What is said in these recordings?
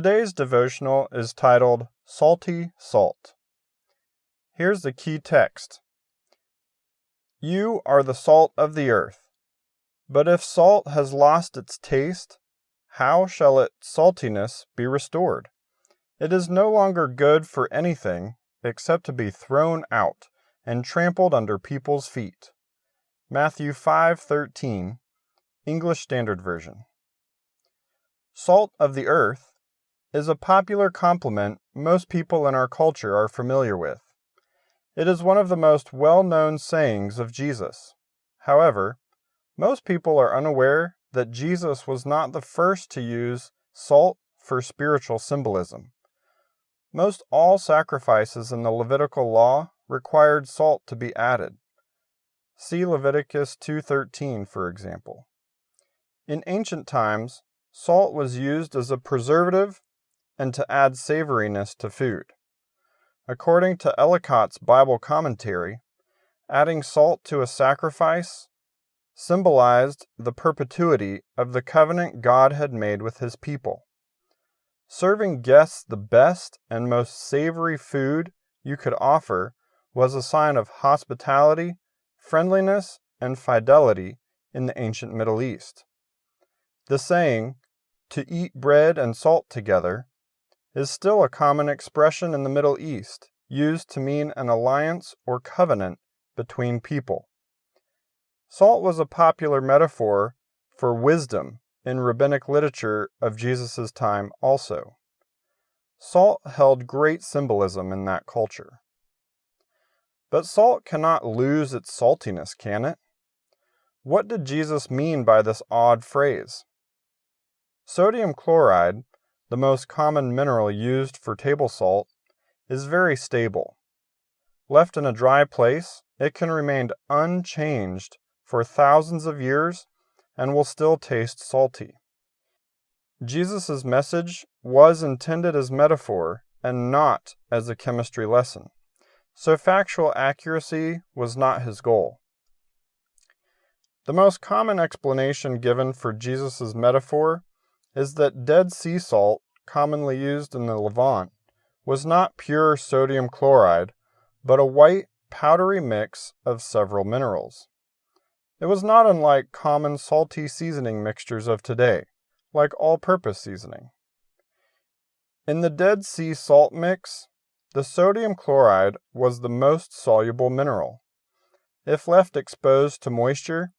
Today's devotional is titled Salty Salt. Here's the key text. You are the salt of the earth. But if salt has lost its taste, how shall its saltiness be restored? It is no longer good for anything except to be thrown out and trampled under people's feet. Matthew 5:13, English Standard Version. Salt of the earth is a popular compliment most people in our culture are familiar with. It is one of the most well-known sayings of Jesus. However, most people are unaware that Jesus was not the first to use salt for spiritual symbolism. Most all sacrifices in the Levitical law required salt to be added. See Leviticus 2:13, for example. In ancient times, salt was used as a preservative and to add savoriness to food. According to Ellicott's Bible commentary, adding salt to a sacrifice symbolized the perpetuity of the covenant God had made with his people. Serving guests the best and most savory food you could offer was a sign of hospitality, friendliness, and fidelity in the ancient Middle East. The saying, "to eat bread and salt together," is still a common expression in the Middle East, used to mean an alliance or covenant between people. Salt was a popular metaphor for wisdom in rabbinic literature of Jesus' time also. Salt held great symbolism in that culture. But salt cannot lose its saltiness, can it? What did Jesus mean by this odd phrase? Sodium chloride, the most common mineral used for table salt, is very stable. Left in a dry place, it can remain unchanged for thousands of years and will still taste salty. Jesus' message was intended as metaphor and not as a chemistry lesson, so factual accuracy was not his goal. The most common explanation given for Jesus' metaphor is that Dead Sea salt, commonly used in the Levant, was not pure sodium chloride, but a white, powdery mix of several minerals. It was not unlike common salty seasoning mixtures of today, like all-purpose seasoning. In the Dead Sea salt mix, the sodium chloride was the most soluble mineral. If left exposed to moisture,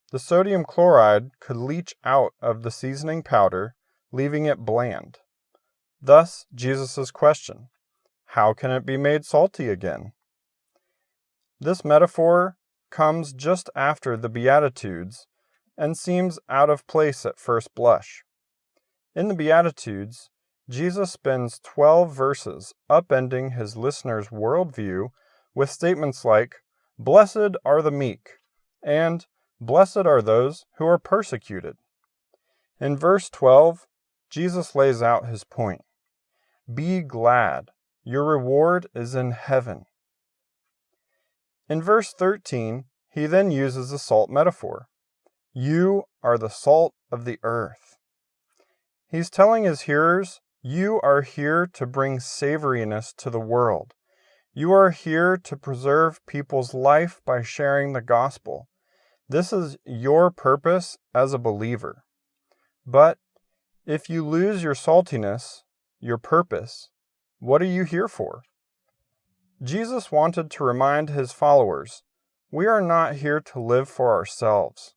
the sodium chloride could leach out of the seasoning powder, leaving it bland. Thus, Jesus' question, how can it be made salty again? This metaphor comes just after the Beatitudes and seems out of place at first blush. In the Beatitudes, Jesus spends 12 verses upending his listeners' worldview with statements like, "Blessed are the meek," and "Blessed are those who are persecuted." In verse 12, Jesus lays out his point. Be glad, your reward is in heaven. In verse 13, he then uses the salt metaphor. You are the salt of the earth. He's telling his hearers, you are here to bring savoriness to the world. You are here to preserve people's life by sharing the gospel. This is your purpose as a believer. But if you lose your saltiness, your purpose, what are you here for? Jesus wanted to remind his followers, we are not here to live for ourselves.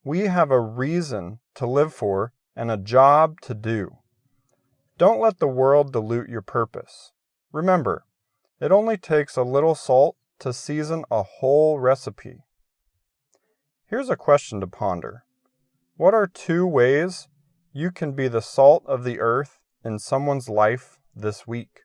We have a reason to live for and a job to do. Don't let the world dilute your purpose. Remember, it only takes a little salt to season a whole recipe. Here's a question to ponder. What are 2 ways you can be the salt of the earth in someone's life this week?